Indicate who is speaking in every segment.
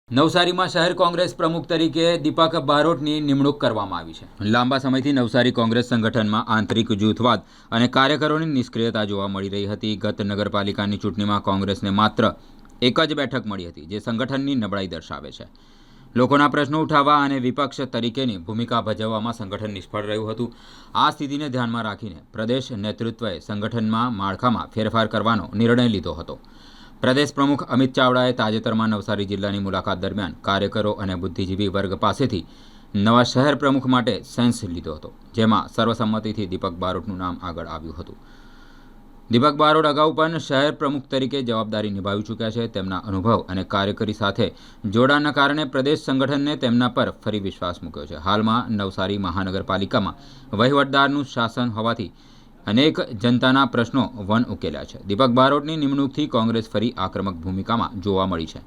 Speaker 1: નવસારીમાં શહેર કોંગ્રેસ પ્રમુખ તરીકે દીપક બારોટની નિમણૂક કરવામાં આવી છે। લાંબા સમયથી નવસારી કોંગ્રેસ સંગઠનમાં આંતરિક જૂથવાદ અને કાર્યકરોની નિષ્ક્રિયતા જોવા મળી રહી હતી। ગત નગરપાલિકાની ચૂંટણીમાં કોંગ્રેસને માત્ર એક જ બેઠક મળી હતી, જે સંગઠનની નબળાઈ દર્શાવે છે। લોકોના પ્રશ્નો ઉઠાવવા અને વિપક્ષ તરીકેની ભૂમિકા ભજવવામાં સંગઠન નિષ્ફળ રહ્યું હતું। આ સ્થિતિને ધ્યાનમાં રાખીને પ્રદેશ નેતૃત્વએ સંગઠનમાં માળખામાં ફેરફાર કરવાનો નિર્ણય લીધો હતો। પ્રદેશ પ્રમુખ અમિત ચાવડાએ તાજેતરમાં નવસારી જિલ્લાની મુલાકાત દરમિયાન કાર્યકરો અને બુદ્ધિજીવી વર્ગ પાસેથી નવા શહેર પ્રમુખ માટે સેન્સ લીધો હતો, જેમાં સર્વસંમતિથી દીપક બારોટનું નામ આગળ આવ્યું હતું। દીપક બારોટ અગાઉ પણ શહેર પ્રમુખ તરીકે જવાબદારી નિભાવી ચૂક્યા છે। તેમના અનુભવ અને કાર્યકરી સાથે જોડાણના કારણે પ્રદેશ સંગઠનને તેમના પર ફરી વિશ્વાસ મૂક્યો છે। હાલમાં નવસારી મહાનગરપાલિકામાં વહીવટદારનું શાસન હોવાથી અનેક જનતાના પ્રશ્નો વન ઉકેલ્યા છે। દીપક બારોટની નિમણૂકથી કોંગ્રેસ ફરી આક્રમક ભૂમિકામાં જોવા મળી છે।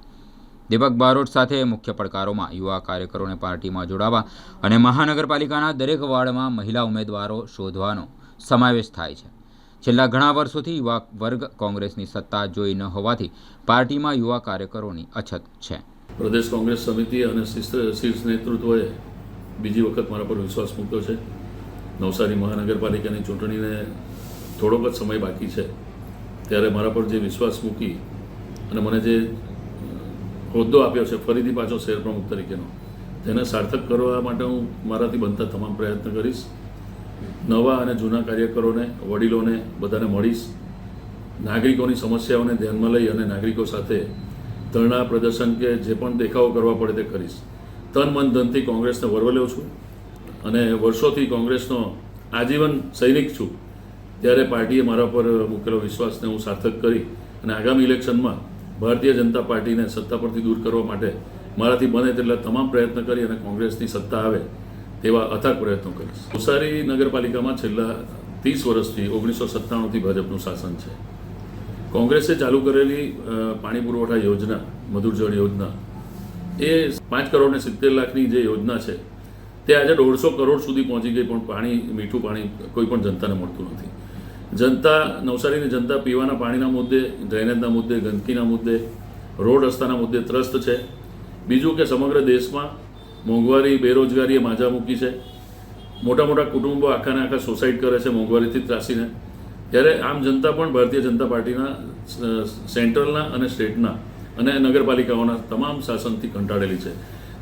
Speaker 1: દીપક બારોટ સાથે મુખ્ય પડકારોમાં યુવા કાર્યકરોને પાર્ટીમાં જોડાવા અને મહાનગરપાલિકાના દરેક વોર્ડમાં મહિલા ઉમેદવારો શોધવાનો સમાવેશ થાય છે। છેલ્લા ઘણા વર્ષોથી યુવા વર્ગ કોંગ્રેસની સત્તા જોઈ ન હોવાથી પાર્ટીમાં યુવા કાર્યકરોની અછત છે।
Speaker 2: પ્રદેશ કોંગ્રેસ સમિતિ અને શીર્ષ નેતૃત્વએ બીજી વખત મારા પર વિશ્વાસ મૂક્યો છે। નવસારી મહાનગરપાલિકાની ચૂંટણીને થોડોક જ સમય બાકી છે, ત્યારે મારા પર જે વિશ્વાસ મૂકી અને મને જે હોદ્દો આપ્યો છે ફરીથી પાછો શહેર પ્રમુખ તરીકેનો, તેને સાર્થક કરવા માટે હું મારાથી બનતા તમામ પ્રયત્ન કરીશ। નવા અને જૂના કાર્યકરોને, વડીલોને બધાને મળીશ। નાગરિકોની સમસ્યાઓને ધ્યાનમાં લઈ અને નાગરિકો સાથે ધરણા પ્રદર્શન કે જે પણ દેખાવો કરવા પડે તે કરીશ। તન મન ધનથી કોંગ્રેસને વરવલ્યો છું અને વર્ષોથી કોંગ્રેસનો આજીવન સૈનિક છું। ત્યારે પાર્ટીએ મારા પર મૂકેલો વિશ્વાસને હું સાર્થક કરી અને આગામી ઇલેક્શનમાં ભારતીય જનતા પાર્ટીને સત્તા પરથી દૂર કરવા માટે મારાથી બને તેટલા તમામ પ્રયત્ન કરી અને કોંગ્રેસની સત્તા આવે તેવા અથાગ પ્રયત્નો કરીશ। નવસારી નગરપાલિકામાં છેલ્લા 30 વર્ષથી 1997થી ભાજપનું શાસન છે। કોંગ્રેસે ચાલુ કરેલી પાણી પુરવઠા યોજના, મધુર જળ યોજના, એ 5,70,00,000ની જે યોજના છે તે આજે 150 કરોડ સુધી પહોંચી ગઈ, પણ પાણી, મીઠું પાણી કોઈ પણ જનતાને મળતું નથી। જનતા, નવસારીની જનતા પીવાના પાણીના મુદ્દે, ડ્રેનેજના મુદ્દે, ગંદકીના મુદ્દે, રોડ રસ્તાના મુદ્દે ત્રસ્ત છે। બીજું કે સમગ્ર દેશમાં મોંઘવારી, બેરોજગારીએ માજા મૂકી છે। મોટા મોટા કુટુંબો આખાને આખા સુસાઇડ કરે છે મોંઘવારીથી ત્રાસીને। ત્યારે આમ જનતા પણ ભારતીય જનતા પાર્ટીના સેન્ટ્રલના અને સ્ટેટના અને નગરપાલિકાઓના તમામ શાસનથી કંટાળેલી છે।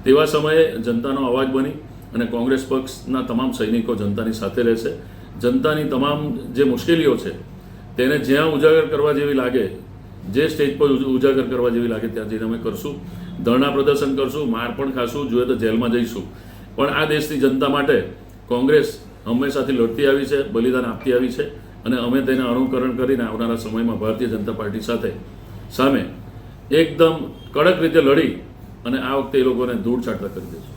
Speaker 2: તેવા સમયે જનતાનો અવાજ બની અને કોંગ્રેસ પક્ષના તમામ સૈનિકો જનતાની સાથે રહેશે। જનતાની તમામ જે મુશ્કેલીઓ છે તેને જ્યાં ઉજાગર કરવા જેવી લાગે, જે સ્ટેજ પર ઉજાગર કરવા જેવી લાગે ત્યાં જઈને અમે કરશું। ધરણા પ્રદર્શન કરશું, માર પણ ખાશું, જોઈએ તો જેલમાં જઈશું, પણ આ દેશની જનતા માટે કોંગ્રેસ હંમેશાથી લડતી આવી છે, બલિદાન આપતી આવી છે અને અમે તેને અનુકરણ કરીને આવનારા સમયમાં ભારતીય જનતા પાર્ટી સામે એકદમ કડક રીતે લડી અને આ વખતે એ લોકોને ધૂળ ચાટતા કરી દઈશું।